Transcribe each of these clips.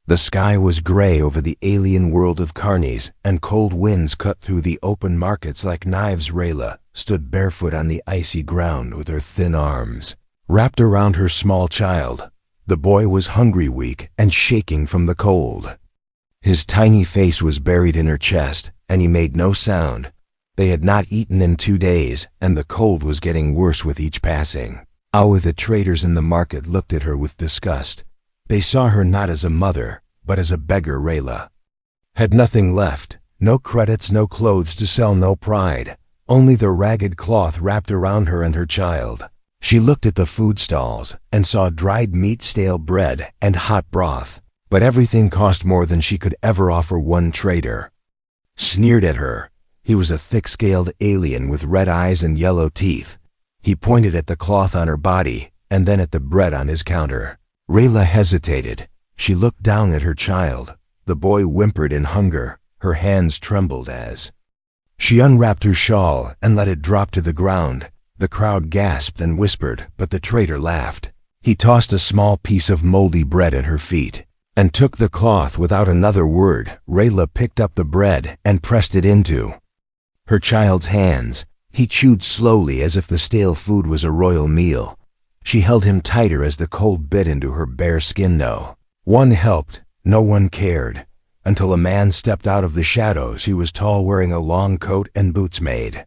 The sky was gray over the alien world of carnies, and cold winds cut through the open markets like knives. Rayla stood barefoot on the icy ground with her thin arms wrapped around her small child. The boy was hungry, weak, and shaking from the cold. His tiny face was buried in her chest, and he made no sound. They had not eaten in 2 days, and the cold was getting worse with each passing hour. The traders in the market looked at her with disgust. They saw her not as a mother, but as a beggar. Rayla had nothing left, no credits, no clothes to sell, no pride, only the ragged cloth wrapped around her and her child. She looked at the food stalls and saw dried meat, stale bread, and hot broth, but everything cost more than she could ever offer. One trader sneered at her. He was a thick-scaled alien with red eyes and yellow teeth. He pointed at the cloth on her body and then at the bread on his counter. Rayla hesitated. She looked down at her child. The boy whimpered in hunger. Her hands trembled as she unwrapped her shawl and let it drop to the ground. The crowd gasped and whispered, but the trader laughed. He tossed a small piece of moldy bread at her feet and took the cloth without another word. Rayla picked up the bread and pressed it into her child's hands. He chewed slowly as if the stale food was a royal meal. She held him tighter as the cold bit into her bare skin. No one helped, no one cared, until a man stepped out of the shadows. He was tall, wearing a long coat and boots made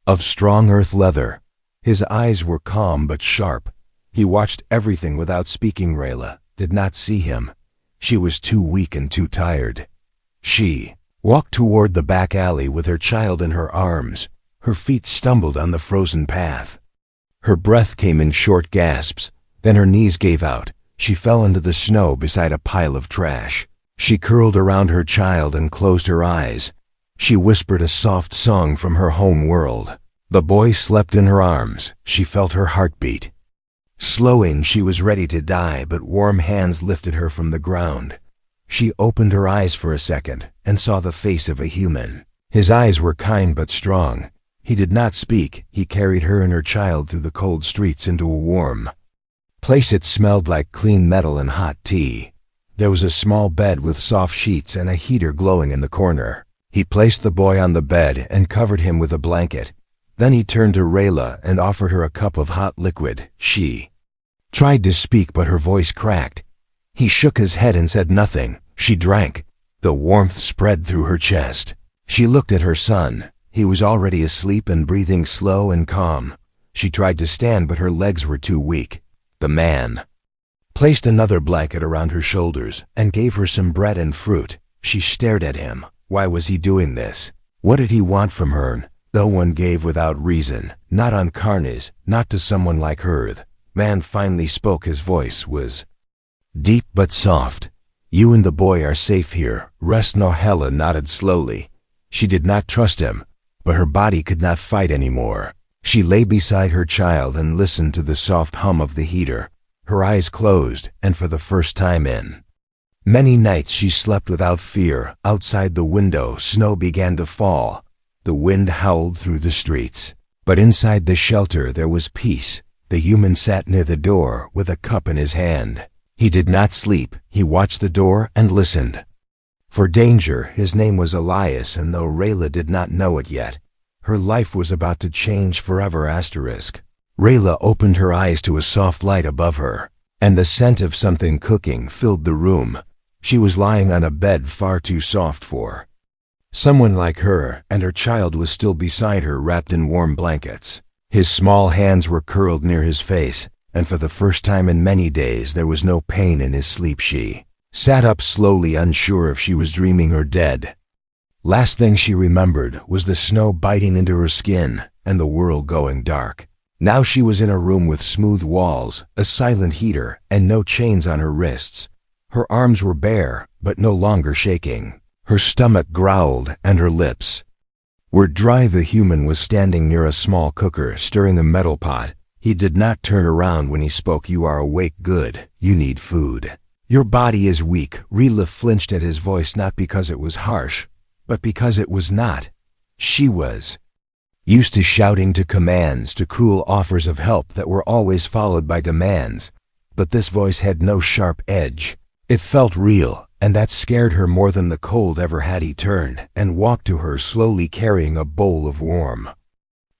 of strong earth leather. His eyes were calm but sharp. He watched everything without speaking. Rayla did not see him. She was too weak and too tired. She walked toward the back alley with her child in her arms. Her feet stumbled on the frozen path. Her breath came in short gasps. Then her knees gave out. She fell into the snow beside a pile of trash. She curled around her child and closed her eyes. She whispered a soft song from her home world. The boy slept in her arms. She felt her heartbeat slowing. She was ready to die, but warm hands lifted her from the ground. She opened her eyes for a second and saw the face of a human. His eyes were kind but strong. He did not speak. He carried her and her child through the cold streets into a warm place. It smelled like clean metal and hot tea. There was a small bed with soft sheets and a heater glowing in the corner. He placed the boy on the bed and covered him with a blanket. Then he turned to Rayla and offered her a cup of hot liquid. She tried to speak, but her voice cracked. He shook his head and said nothing. She drank. The warmth spread through her chest. She looked at her son. He was already asleep and breathing slow and calm. She tried to stand, but her legs were too weak. The man placed another blanket around her shoulders and gave her some bread and fruit. She stared at him. Why was he doing this? What did he want from her? No one gave without reason. Not on Carnes, not to someone like her. The man finally spoke. His voice was deep but soft. You and the boy are safe here. Rest. Nohela nodded slowly. She did not trust him, but her body could not fight anymore. She lay beside her child and listened to the soft hum of the heater. Her eyes closed, and for the first time in many nights she slept without fear. Outside the window, snow began to fall. The wind howled through the streets. But inside the shelter there was peace. The human sat near the door with a cup in his hand. He did not sleep. He watched the door and listened for danger. His name was Elias, and though Rayla did not know it yet, her life was about to change forever. Rayla opened her eyes to a soft light above her, and the scent of something cooking filled the room. She was lying on a bed far too soft for someone like her, and her child was still beside her, wrapped in warm blankets. His small hands were curled near his face, and for the first time in many days there was no pain in his sleep. She sat up slowly, unsure if she was dreaming or dead. Last thing she remembered was the snow biting into her skin and the world going dark. Now she was in a room with smooth walls, a silent heater, and no chains on her wrists. Her arms were bare, but no longer shaking. Her stomach growled and her lips were dry. The human was standing near a small cooker, stirring a metal pot. He did not turn around when he spoke. You are awake. Good. You need food. Your body is weak. Rayla flinched at his voice, not because it was harsh, but because it was not. She was used to shouting, to commands, to cruel offers of help that were always followed by demands. But this voice had no sharp edge. It felt real, and that scared her more than the cold ever had. He turned and walked to her, slowly carrying a bowl of warm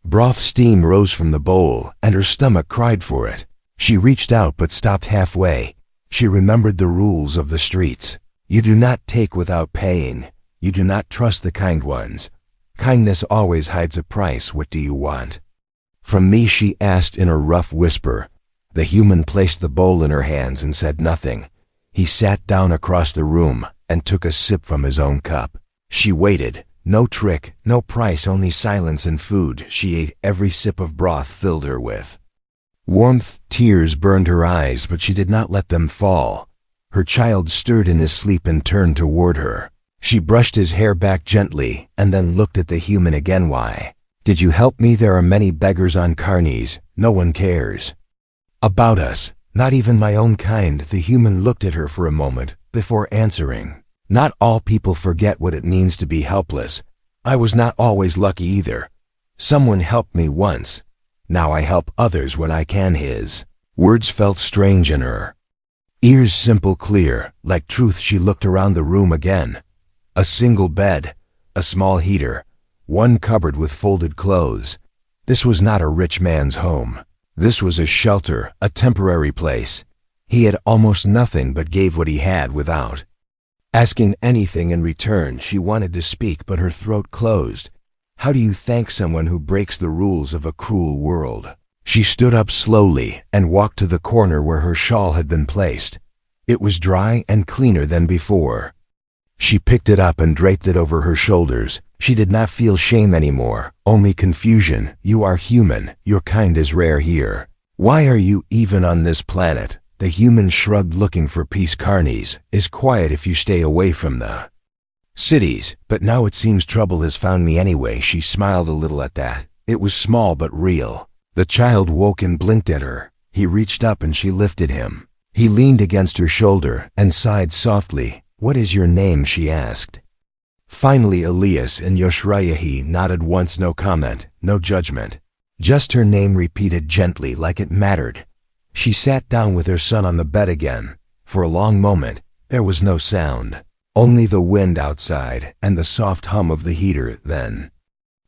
broth. Steam rose from the bowl, and her stomach cried for it. She reached out but stopped halfway. She remembered the rules of the streets. You do not take without paying. You do not trust the kind ones. Kindness always hides a price. What do you want from me? She asked in a rough whisper. The human placed the bowl in her hands and said nothing. He sat down across the room and took a sip from his own cup. She waited. No trick, no price, only silence and food. She ate. Every sip of broth filled her with warmth. Tears burned her eyes, but she did not let them fall. Her child stirred in his sleep and turned toward her. She brushed his hair back gently and then looked at the human again. Why did you help me? There are many beggars on Carnies. No one cares about us, not even my own kind. The human looked at her for a moment before answering. Not all people forget what it means to be helpless. I was not always lucky either. Someone helped me once. Now I help others when I can. His words felt strange in her ears, simple, clear, like truth. She looked around the room again. A single bed, a small heater, one cupboard with folded clothes. This was not a rich man's home. This was a shelter, a temporary place. He had almost nothing but gave what he had without asking anything in return. She wanted to speak, but her throat closed. How do you thank someone who breaks the rules of a cruel world? She stood up slowly and walked to the corner where her shawl had been placed. It was dry and cleaner than before. She picked it up and draped it over her shoulders. She did not feel shame anymore, only confusion. You are human. Your kind is rare here. Why are you even on this planet? The human shrugged, looking for peace. Carnies is quiet if you stay away from the cities, but now it seems trouble has found me anyway. She smiled a little at that. It was small but real. The child woke and blinked at her. He reached up and she lifted him. He leaned against her shoulder and sighed softly. What is your name? She asked. Finally, Elias and Yoshraya. He nodded once. No comment, no judgment. Just her name, repeated gently, like it mattered. She sat down with her son on the bed again. For a long moment, there was no sound. Only the wind outside and the soft hum of the heater. Then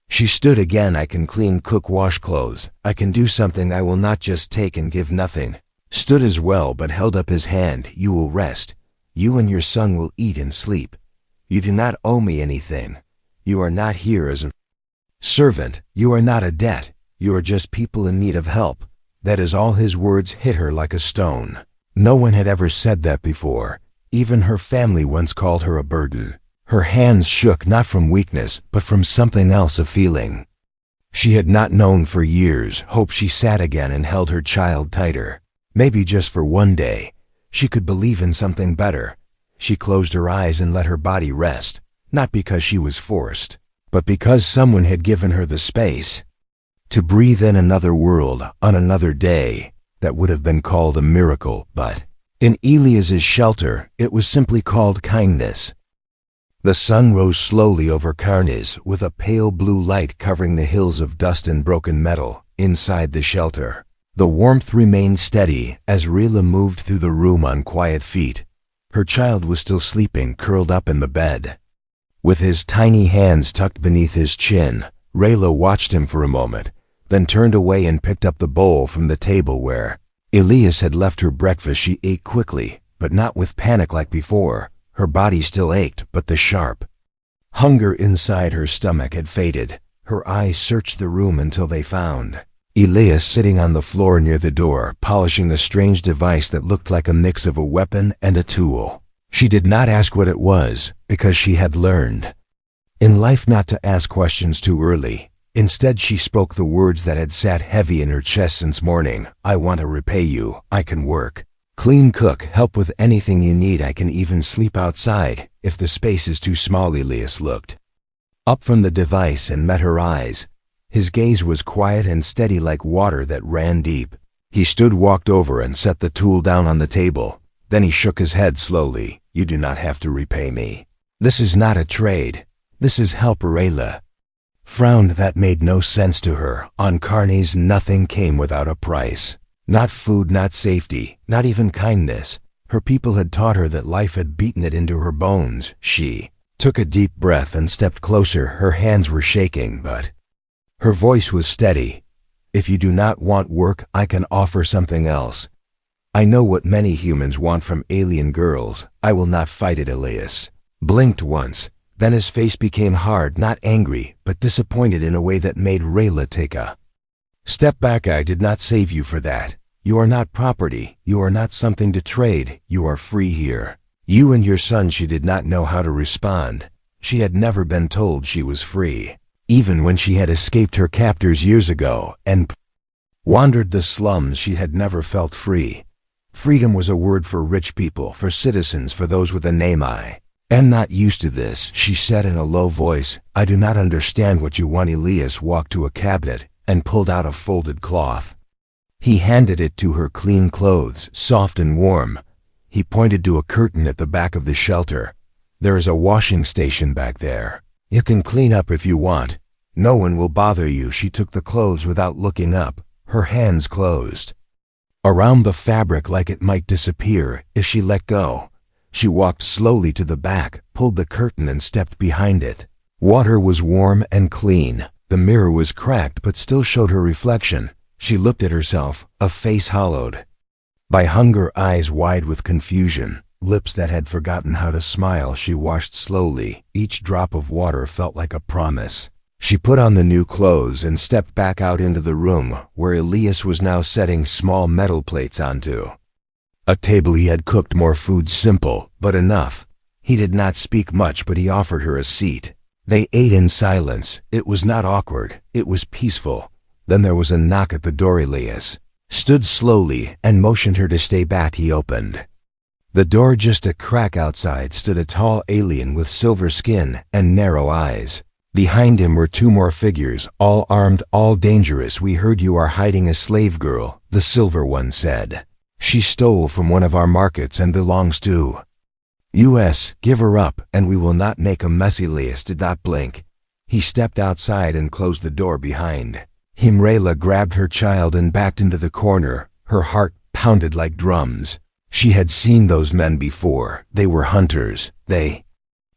she stood again. I can clean, cook, wash clothes. I can do something. I will not just take and give nothing. Stood as well, but held up his hand. You will rest. You and your son will eat and sleep. You do not owe me anything. You are not here as a servant. You are not a debt. You are just people in need of help. That is all. His words hit her like a stone. No one had ever said that before. Even her family once called her a burden. Her hands shook, not from weakness, but from something else, a feeling she had not known for years. Hope. She sat again and held her child tighter. Maybe just for one day, she could believe in something better. She closed her eyes and let her body rest, not because she was forced, but because someone had given her the space to breathe in another world on another day. That would have been called a miracle, but in Elias's shelter, it was simply called kindness. The sun rose slowly over Carnies, with a pale blue light covering the hills of dust and broken metal inside the shelter. The warmth remained steady as Rila moved through the room on quiet feet. Her child was still sleeping, curled up in the bed. With his tiny hands tucked beneath his chin, Rayla watched him for a moment, then turned away and picked up the bowl from the table where Elias had left her breakfast. She ate quickly, but not with panic like before. Her body still ached, but the sharp hunger inside her stomach had faded. Her eyes searched the room until they found Elias sitting on the floor near the door, polishing the strange device that looked like a mix of a weapon and a tool. She did not ask what it was, because she had learned in life not to ask questions too early. Instead, she spoke the words that had sat heavy in her chest since morning. I want to repay you. I can work, clean, cook, help with anything you need. I can even sleep outside if the space is too small. Elias looked up from the device and met her eyes. His gaze was quiet and steady, like water that ran deep. He stood, walked over and set the tool down on the table. Then he shook his head slowly. You do not have to repay me. This is not a trade. This is help. Rayla frowned. That made no sense to her. On Carnies, nothing came without a price. Not food, not safety, not even kindness. Her people had taught her that life had beaten it into her bones. She took a deep breath and stepped closer. Her hands were shaking, but her voice was steady. If you do not want work, I can offer something else. I know what many humans want from alien girls. I will not fight it. Elias blinked once. Then his face became hard, not angry, but disappointed in a way that made Rayla take a step back. I did not save you for that. You are not property. You are not something to trade. You are free here. You and your son. She did not know how to respond. She had never been told she was free. Even when she had escaped her captors years ago and wandered the slums, she had never felt free. Freedom was a word for rich people, for citizens, for those with a name. I am not used to this, she said in a low voice. I do not understand what you want. Elias walked to a cabinet and pulled out a folded cloth. He handed it to her. Clean clothes, soft and warm. He pointed to a curtain at the back of the shelter. There is a washing station back there. You can clean up if you want. No one will bother you. She took the clothes without looking up. Her hands closed around the fabric like it might disappear if she let go. She walked slowly to the back, pulled the curtain and stepped behind it. Water was warm and clean. The mirror was cracked but still showed her reflection. She looked at herself, a face hollowed by hunger, eyes wide with confusion, lips that had forgotten how to smile. She washed slowly. Each drop of water felt like a promise. She put on the new clothes and stepped back out into the room, where Elias was now setting small metal plates onto a table. He had cooked more food, simple, but enough. He did not speak much, but he offered her a seat. They ate in silence. It was not awkward. It was peaceful. Then there was a knock at the door. Elias stood slowly and motioned her to stay back. He opened the door just a crack. Outside stood a tall alien with silver skin and narrow eyes. Behind him were two more figures, all armed, all dangerous. We heard you are hiding a slave girl, the silver one said. She stole from one of our markets and belongs to us. Give her up, and we will not make a mess. Elias did not blink. He stepped outside and closed the door behind him. Rayla grabbed her child and backed into the corner. Her heart pounded like drums. She had seen those men before. They were hunters. They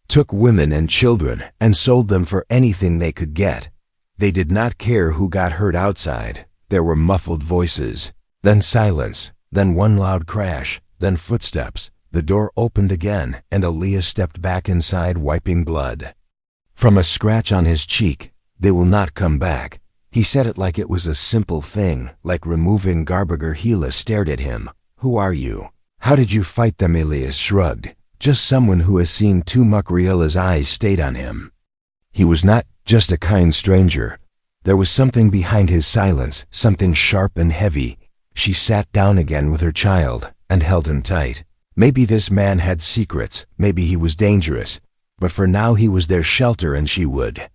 took women and children and sold them for anything they could get. They did not care who got hurt outside. There were muffled voices, then silence, then one loud crash, then footsteps. The door opened again, and Elias stepped back inside, wiping blood from a scratch on his cheek. They will not come back. He said it like it was a simple thing, like removing garbage. Gila stared at him. Who are you? How did you fight them? Elias shrugged. Just someone who has seen too much. Rayla's eyes stayed on him. He was not just a kind stranger. There was something behind his silence, something sharp and heavy. She sat down again with her child and held him tight. Maybe this man had secrets, maybe he was dangerous, but for now he was their shelter, and she would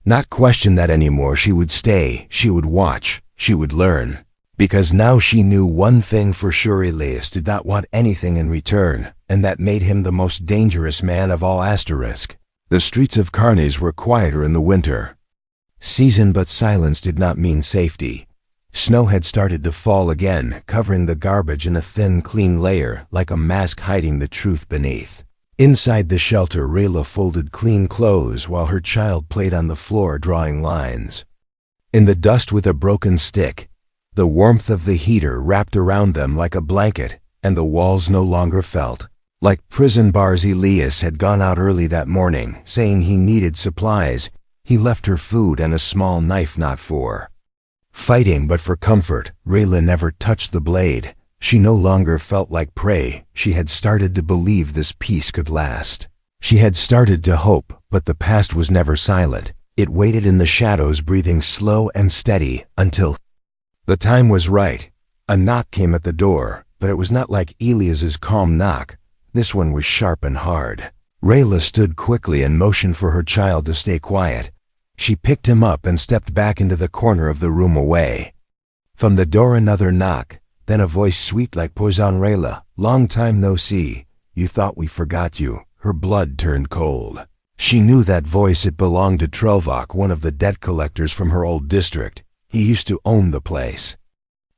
not question that anymore. She would stay, she would watch, she would learn. Because now she knew one thing for sure: Elias did not want anything in return, and that made him the most dangerous man of all. The streets of Carnes were quieter in the winter season, but silence did not mean safety. Snow had started to fall again, covering the garbage in a thin, clean layer, like a mask hiding the truth beneath. Inside the shelter, Rayla folded clean clothes while her child played on the floor, drawing lines in the dust with a broken stick. The warmth of the heater wrapped around them like a blanket, and the walls no longer felt like prison bars. Elias had gone out early that morning, saying he needed supplies. He left her food and a small knife, not for fighting but for comfort. Rayla never touched the blade. She no longer felt like prey. She had started to believe this peace could last. She had started to hope, but the past was never silent. It waited in the shadows, breathing slow and steady, until the time was right. A knock came at the door, but it was not like Elias's calm knock. This one was sharp and hard. Rayla stood quickly and motioned for her child to stay quiet. She picked him up and stepped back into the corner of the room, away from the door. Another knock, then a voice sweet like poison. Rayla, long time no see. You thought we forgot you. Her blood turned cold. She knew that voice. It belonged to Trelvok, one of the debt collectors from her old district. He used to own the place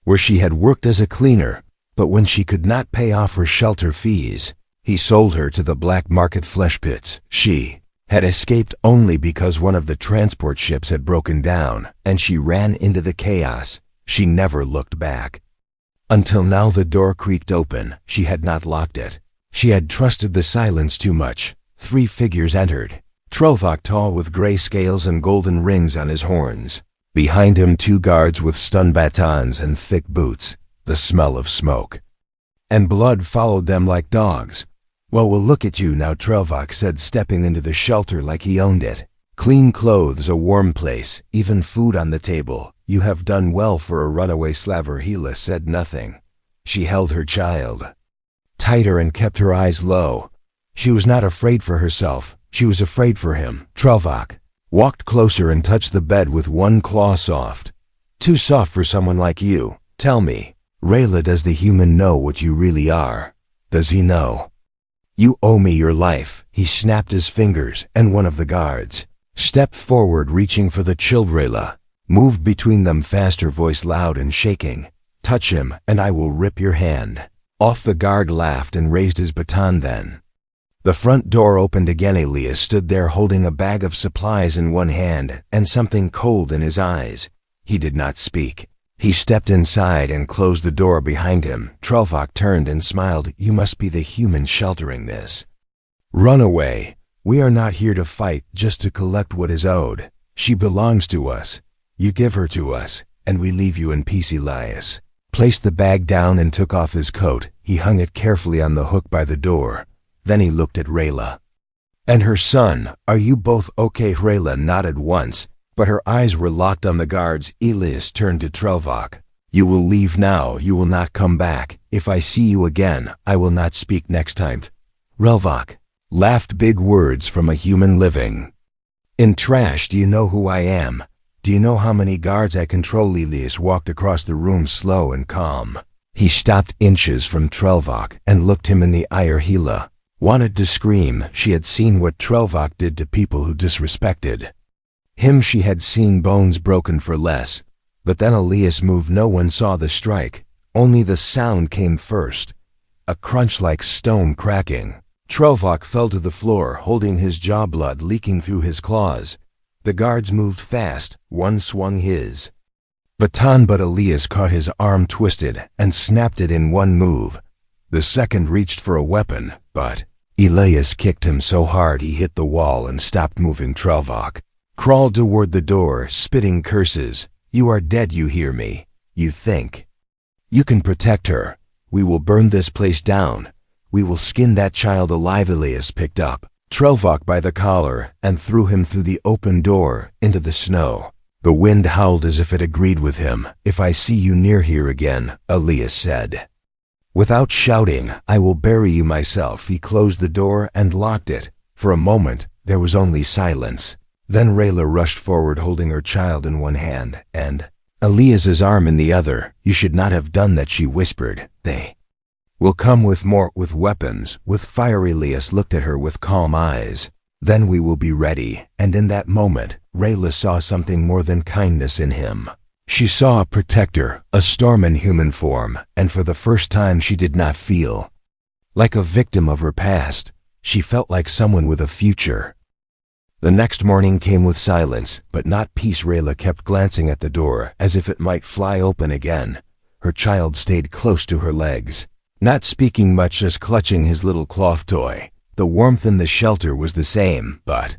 where she had worked as a cleaner. But when she could not pay off her shelter fees, he sold her to the black market flesh pits. She had escaped only because one of the transport ships had broken down, and she ran into the chaos. She never looked back. Until now the door creaked open. She had not locked it. She had trusted the silence too much. 3 figures entered. Trolvok tall with gray scales and golden rings on his horns. Behind him 2 guards with stun batons and thick boots. The smell of smoke and blood followed them like dogs. "Well, we'll look at you now," Trolvok said, stepping into the shelter like he owned it. "Clean clothes, a warm place, even food on the table. You have done well for a runaway slaver." Hela said nothing. She held her child tighter and kept her eyes low. She was not afraid for herself. She was afraid for him. Trolvok walked closer and touched the bed with one claw. "Soft. Too soft for someone like you. Tell me, Rayla, does the human know what you really are? Does he know? You owe me your life." He snapped his fingers, and one of the guards stepped forward, reaching for the chilled Rayla. Moved between them fast, her voice loud and shaking. "Touch him, and I will rip your hand off." The guard laughed and raised his baton. Then the front door opened again. Elias stood there holding a bag of supplies in one hand and something cold in his eyes. He did not speak. He stepped inside and closed the door behind him. Trolvok turned and smiled. "You must be the human sheltering this runaway. We are not here to fight, just to collect what is owed. She belongs to us. You give her to us, and we leave you in peace." Elias placed the bag down and took off his coat. He hung it carefully on the hook by the door. Then he looked at Rayla and her son. "Are you both okay?" Rayla nodded once, but her eyes were locked on the guards. Elias turned to Trolvok. "You will leave now. You will not come back. If I see you again, I will not speak next time." Trolvok laughed, big words from a human living in trash. "Do you know who I am? Do you know how many guards I control?" Elias walked across the room, slow and calm. He stopped inches from Trolvok and looked him in the eye. Hela wanted to scream. She had seen what Trolvok did to people who disrespected him. She had seen bones broken for less. But then Elias moved. No one saw the strike. Only the sound came first. A crunch like stone cracking. Trolvok fell to the floor, holding his jaw, blood leaking through his claws. The guards moved fast. One swung his baton, but Elias caught his arm, twisted, and snapped it in one move. The second reached for a weapon, but Elias kicked him so hard he hit the wall and stopped moving. Trolvok crawled toward the door, spitting curses. "You are dead, you hear me? You think you can protect her? We will burn this place down. We will skin that child alive." Elias picked up Trolvok by the collar and threw him through the open door into the snow. The wind howled as if it agreed with him. "If I see you near here again," Elias said, without shouting, "I will bury you myself." He closed the door and locked it. For a moment, there was only silence. Then Rayla rushed forward, holding her child in one hand and Elias's arm in the other. "You should not have done that," she whispered. "They will come with weapons, with fire." Elias looked at her with calm eyes. "Then we will be ready." And in that moment, Rayla saw something more than kindness in him. She saw a protector, a storm in human form, and for the first time she did not feel like a victim of her past. She felt like someone with a future. The next morning came with silence, but not peace. Rayla kept glancing at the door, as if it might fly open again. Her child stayed close to her legs, not speaking much, just clutching his little cloth toy. The warmth in the shelter was the same, but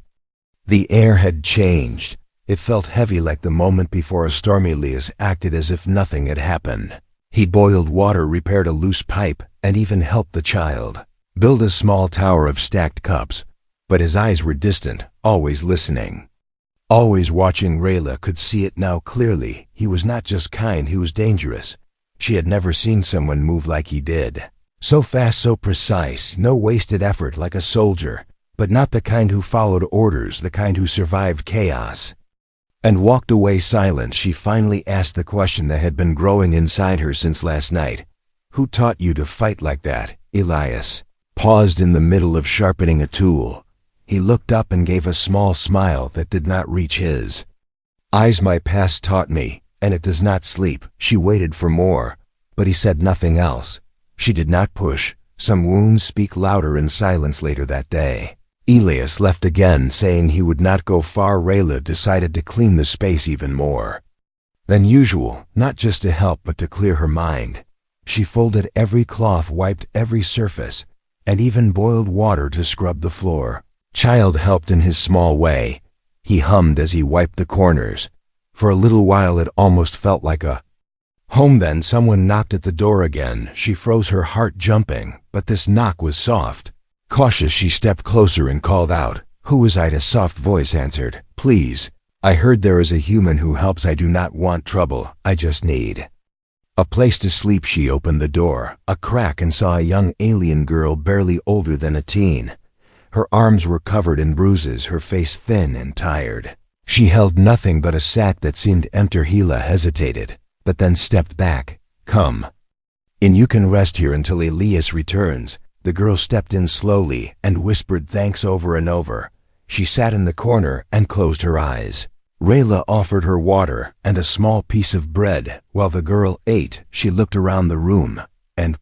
the air had changed. It felt heavy, like the moment before a storm. Elias acted as if nothing had happened. He boiled water, repaired a loose pipe, and even helped the child build a small tower of stacked cups. But his eyes were distant, always listening, always watching. Rayla could see it now clearly. He was not just kind, he was dangerous. She had never seen someone move like he did. So fast, so precise, no wasted effort, like a soldier, but not the kind who followed orders, the kind who survived chaos and walked away silent. She finally asked the question that had been growing inside her since last night. "Who taught you to fight like that?" Elias paused in the middle of sharpening a tool. He looked up and gave a small smile that did not reach his eyes. "My past taught me, and it does not sleep." She waited for more, but he said nothing else. She did not push. Some wounds speak louder in silence later that day. Elias left again, saying he would not go far. Rayla decided to clean the space even more than usual, not just to help but to clear her mind. She folded every cloth, wiped every surface, and even boiled water to scrub the floor. Child helped in his small way. He hummed as he wiped the corners. For a little while it almost felt like a home. Then someone knocked at the door again. She froze, her heart jumping, but this knock was soft. Cautious, she stepped closer and called out, "Who is it?" A soft voice answered, "Please. I heard there is a human who helps. I do not want trouble. I just need a place to sleep." She opened the door a crack and saw a young alien girl barely older than a teen. Her arms were covered in bruises, her face thin and tired. She held nothing but a sack that seemed empty. Hila hesitated, but then stepped back. "Come in, you can rest here until Elias returns." The girl stepped in slowly and whispered thanks over and over. She sat in the corner and closed her eyes. Rayla offered her water and a small piece of bread. While the girl ate, she looked around the room and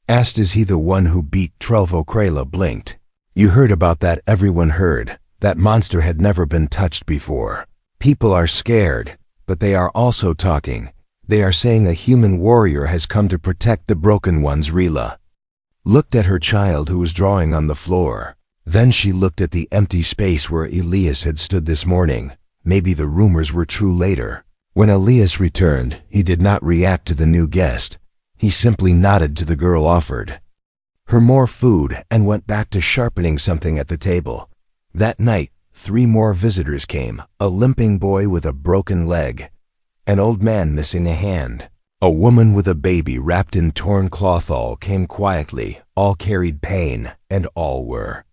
asked, "Is he the one who beat Trelvo?" Rayla blinked. "You heard about that?" Everyone heard. That monster had never been touched before. People are scared, but they are also talking. They are saying a human warrior has come to protect the broken ones. Rayla looked at her child who was drawing on the floor. Then she looked at the empty space where Elias had stood this morning. Maybe the rumors were true later. When Elias returned, he did not react to the new guest. He simply nodded to the girl, offered her more food, and went back to sharpening something at the table. That night, 3 more visitors came: a limping boy with a broken leg, an old man missing a hand, a woman with a baby wrapped in torn cloth. All came quietly, all carried pain, and all were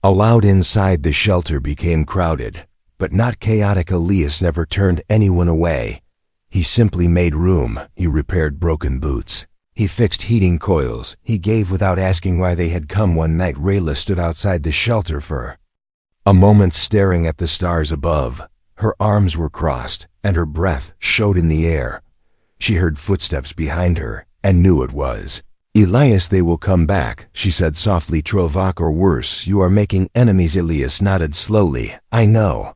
allowed inside. The shelter became crowded, but not chaotic. Elias never turned anyone away. He simply made room. He repaired broken boots. He fixed heating coils. He gave without asking why they had come. One night, Rayla stood outside the shelter for a moment, staring at the stars above. Her arms were crossed, and her breath showed in the air. She heard footsteps behind her, and knew it was Elias. "They will come back," she said softly. "Trovak, or worse. You are making enemies." Elias nodded slowly. "I know.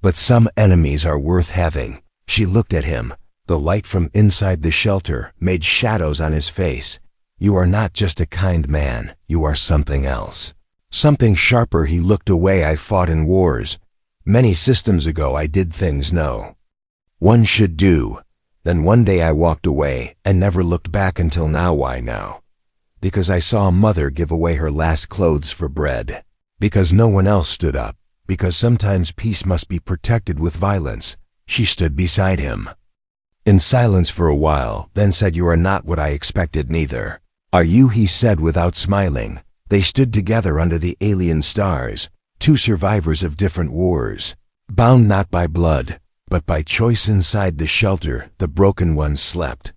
But some enemies are worth having." She looked at him. The light from inside the shelter made shadows on his face. "You are not just a kind man. You are something else. Something sharper." He looked away. "I fought in wars. Many systems ago. I did things no one should do. Then one day I walked away and never looked back until now." "Why now?" "Because I saw a mother give away her last clothes for bread. Because no one else stood up. Because sometimes peace must be protected with violence." She stood beside him in silence for a while, then said, "You are not what I expected, neither are you," he said without smiling. They stood together under the alien stars, 2 survivors of different wars, bound not by blood, but by choice. Inside the shelter, the broken ones slept.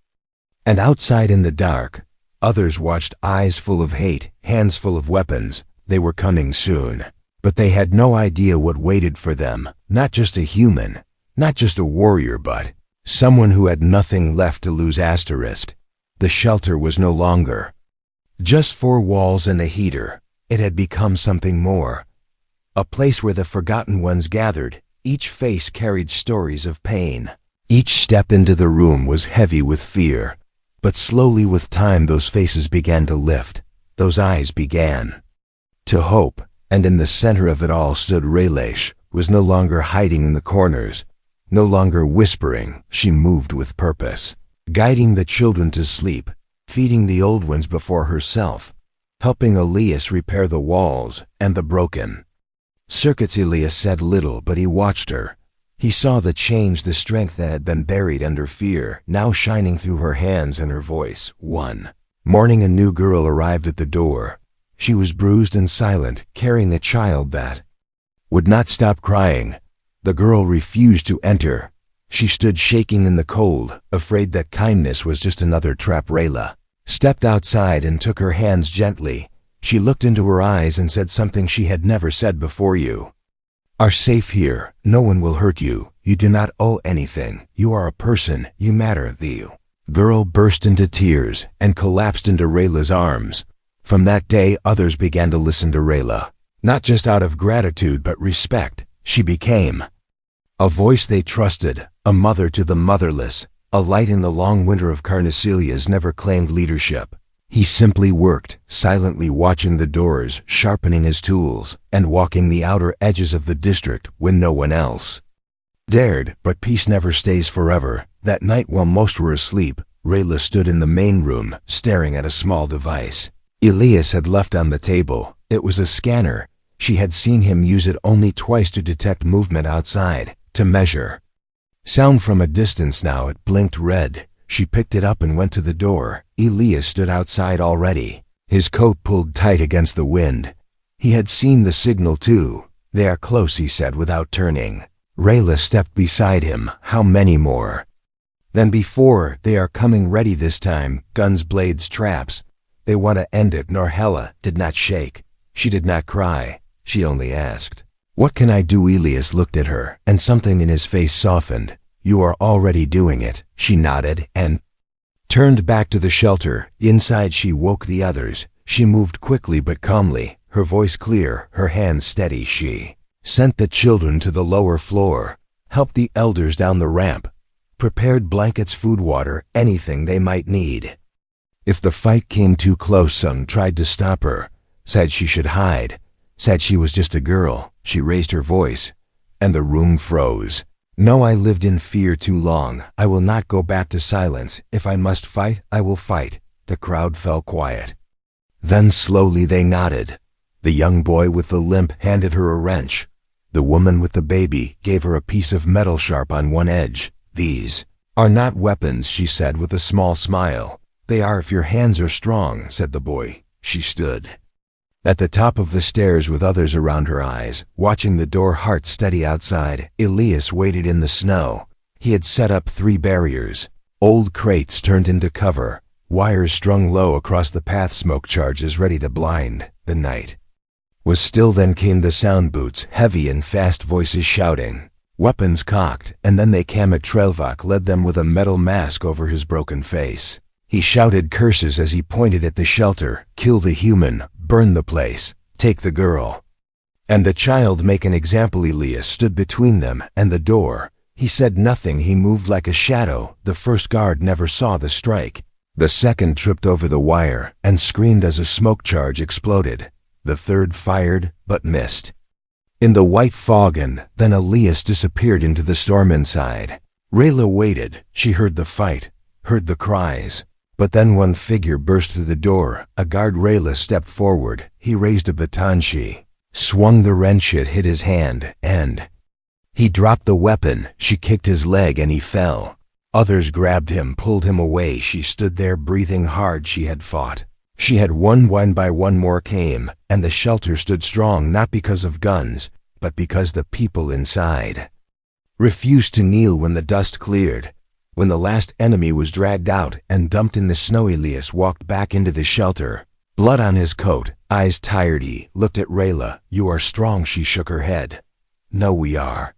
And outside in the dark, others watched, eyes full of hate, hands full of weapons. They were coming soon. But they had no idea what waited for them. Not just a human, not just a warrior, but someone who had nothing left to lose. The shelter was no longer just 4 walls and a heater. It had become something more. A place where the forgotten ones gathered. Each face carried stories of pain. Each step into the room was heavy with fear. But slowly, with time, those faces began to lift. Those eyes began to hope. And in the center of it all stood Rayla. Was no longer hiding in the corners, no longer whispering. She moved with purpose, guiding the children to sleep, feeding the old ones before herself, helping Elias repair the walls and the broken circuits. Elias said little, but he watched her. He saw the change, the strength that had been buried under fear, now shining through her hands and her voice. One morning, a new girl arrived at the door. She was bruised and silent, carrying a child that would not stop crying. The girl refused to enter. She stood shaking in the cold, afraid that kindness was just another trap. Rayla stepped outside and took her hands gently. She looked into her eyes and said something she had never said before. "You are safe here. No one will hurt you. You do not owe anything. You are a person. You matter." The Girl burst into tears and collapsed into Rayla's arms. From that day, others began to listen to Rayla. Not just out of gratitude but respect. She became a voice they trusted, a mother to the motherless, a light in the long winter of Carnicelia's never claimed leadership. He simply worked, silently watching the doors, sharpening his tools, and walking the outer edges of the district when no one else dared. But peace never stays forever. That night, while most were asleep, Rayla stood in the main room, staring at a small device Elias had left on the table. It was a scanner. She had seen him use it only twice to detect movement outside, to measure sound from a distance. Now it blinked red. She picked it up and went to the door. Elias stood outside already, his coat pulled tight against the wind. He had seen the signal too. "They are close," he said without turning. Rayla stepped beside him. "How many more?" "Than before. They are coming, ready this time. Guns, blades, traps. They want to end it." Norhella did not shake. She did not cry. She only asked, "What can I do?" Elias looked at her, and something in his face softened. "You are already doing it." She nodded and turned back to the shelter. Inside, she woke the others. She moved quickly but calmly, her voice clear, her hands steady. She sent the children to the lower floor, helped the elders down the ramp, prepared blankets, food, water, anything they might need. If the fight came too close, some tried to stop her, said she should hide, said she was just a girl. She raised her voice, and the room froze. "No, I lived in fear too long. I will not go back to silence. If I must fight, I will fight." The crowd fell quiet. Then slowly they nodded. The young boy with the limp handed her a wrench. The woman with the baby gave her a piece of metal sharp on one edge. "These are not weapons," she said with a small smile. "They are if your hands are strong," said the boy. She stood at the top of the stairs with others around her eyes, watching the door, heart steady outside. Elias waited in the snow. He had set up 3 barriers, old crates turned into cover, wires strung low across the path, smoke charges ready to blind. The night was still. Then came the sound boots, heavy and fast, voices shouting, weapons cocked, and then they came. Trelvak led them with a metal mask over his broken face. He shouted curses as he pointed at the shelter. "Kill the human, burn the place, take the girl and the child, make an example." Elias stood between them and the door. He said nothing. He moved like a shadow. The first guard never saw the strike. The second tripped over the wire and screamed as a smoke charge exploded. The third fired but missed in the white fog, and then Elias disappeared into the storm inside. Rayla waited. She heard the fight, heard the cries. But then one figure burst through the door, a guard. Rayla stepped forward. He raised a baton. She swung the wrench. It hit his hand, and he dropped the weapon. She kicked his leg and he fell. Others grabbed him, pulled him away. She stood there breathing hard. She had fought. She had won. One by one more came, and the shelter stood strong, not because of guns, but because the people inside refused to kneel. When the dust cleared, when the last enemy was dragged out and dumped in the snow, Elias walked back into the shelter, blood on his coat, eyes tired. He looked at Rayla. "You are strong." She shook her head. "No, we are."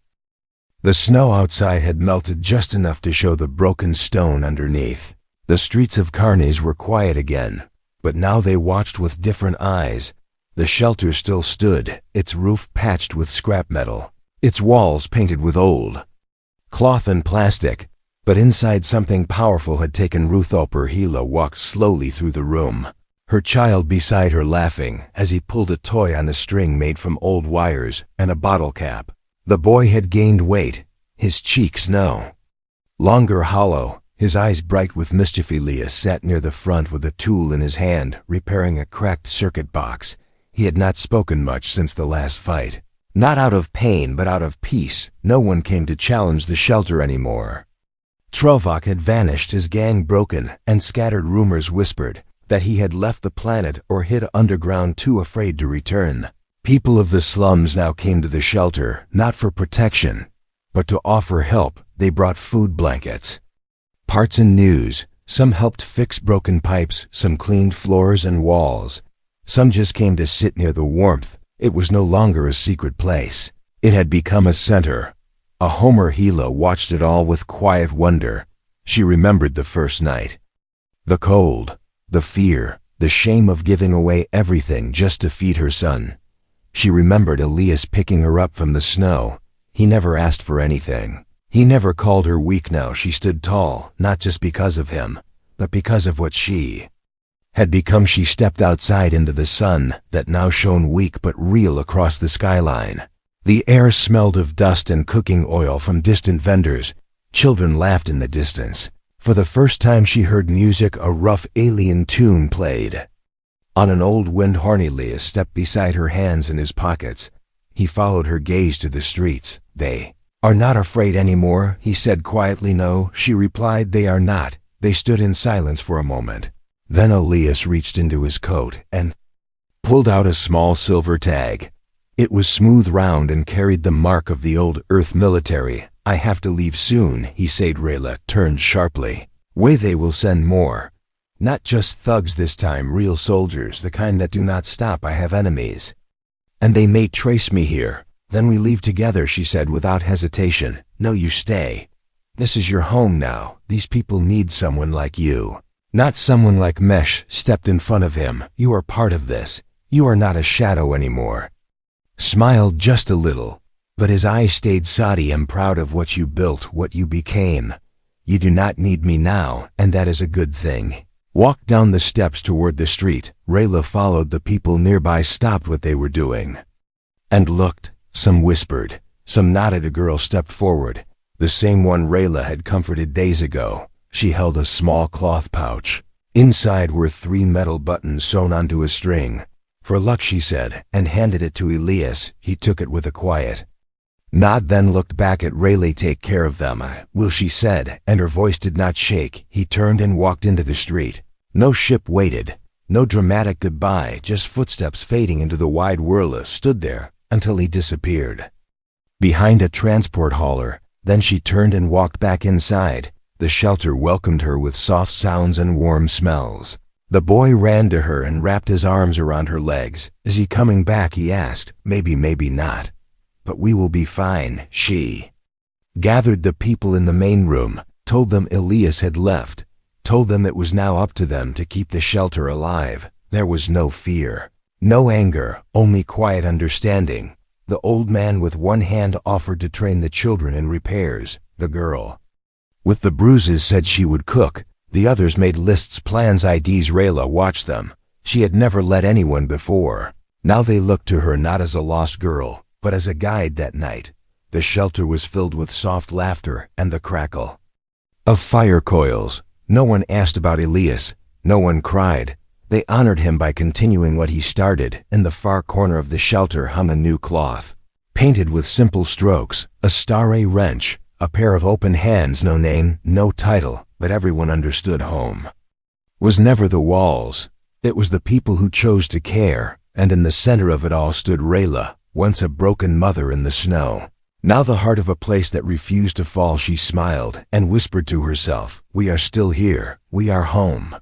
The snow outside had melted just enough to show the broken stone underneath. The streets of Carnes were quiet again, but now they watched with different eyes. The shelter still stood, its roof patched with scrap metal, its walls painted with old cloth and plastic. But inside, something powerful had taken root. Hila walked slowly through the room, her child beside her, laughing as he pulled a toy on a string made from old wires and a bottle cap. The boy had gained weight, his cheeks no longer hollow, his eyes bright with mischief. Elias sat near the front with a tool in his hand, repairing a cracked circuit box. He had not spoken much since the last fight. Not out of pain, but out of peace. No one came to challenge the shelter anymore. Trelvak had vanished, his gang broken, and scattered rumors whispered that he had left the planet or hid underground, too afraid to return. People of the slums now came to the shelter, not for protection, but to offer help. They brought food, blankets, parts, and news. Some helped fix broken pipes, some cleaned floors and walls. Some just came to sit near the warmth. It was no longer a secret place. It had become a center, a home. Hila watched it all with quiet wonder. She remembered the first night. The cold, the fear, the shame of giving away everything just to feed her son. She remembered Elias picking her up from the snow. He never asked for anything. He never called her weak. Now she stood tall, not just because of him, but because of what she had become. She stepped outside into the sun that now shone weak but real across the skyline. The air smelled of dust and cooking oil from distant vendors. Children laughed in the distance. For the first time she heard music. A rough alien tune played. On an old wind-horn, Elias stepped beside her, hands in his pockets. He followed her gaze to the streets. "They are not afraid anymore," he said quietly. "No," she replied, "they are not." They stood in silence for a moment. Then Elias reached into his coat and pulled out a small silver tag. It was smooth, round, and carried the mark of the old Earth military. "I have to leave soon," he said. Rayla turned sharply. "Way, they will send more. Not just thugs this time, real soldiers, the kind that do not stop. I have enemies. And they may trace me here. Then we leave together," she said without hesitation. "No, you stay. This is your home now. These people need someone like you. Not someone like Mesh." Stepped in front of him. "You are part of this. You are not a shadow anymore." Smiled just a little, but his eyes stayed steady. "I'm proud of what you built, what you became. You do not need me now, and that is a good thing." Walked down the steps toward the street. Rayla followed. The people nearby stopped what they were doing and looked. Some whispered, some nodded. A girl stepped forward, the same one Rayla had comforted days ago. She held a small cloth pouch. Inside were 3 metal buttons sewn onto a string. "For luck," she said, and handed it to Elias. He took it with a quiet nod, then looked back at Rayla. "Take care of them, I will," she said, and her voice did not shake. He turned and walked into the street. No ship waited, no dramatic goodbye, just footsteps fading into the wide world. Stood there until he disappeared behind a transport hauler. Then she turned and walked back inside. The shelter welcomed her with soft sounds and warm smells. The boy ran to her and wrapped his arms around her legs. "Is he coming back?" he asked. "Maybe, maybe not. But we will be fine." She gathered the people in the main room, told them Elias had left, told them it was now up to them to keep the shelter alive. There was no fear, no anger, only quiet understanding. The old man with one hand offered to train the children in repairs. The girl with the bruises said she would cook. The others made lists, plans, IDs. Rayla watched them. She had never led anyone before. Now they looked to her not as a lost girl, but as a guide. That night, the shelter was filled with soft laughter and the crackle of fire coils. No one asked about Elias. No one cried. They honored him by continuing what he started. In the far corner of the shelter hung a new cloth, painted with simple strokes, a starry wrench, a pair of open hands. No name, no title, but everyone understood home was never the walls. It was the people who chose to care, and in the center of it all stood Rayla, once a broken mother in the snow. Now the heart of a place that refused to fall. She smiled and whispered to herself, "We are still here. We are home."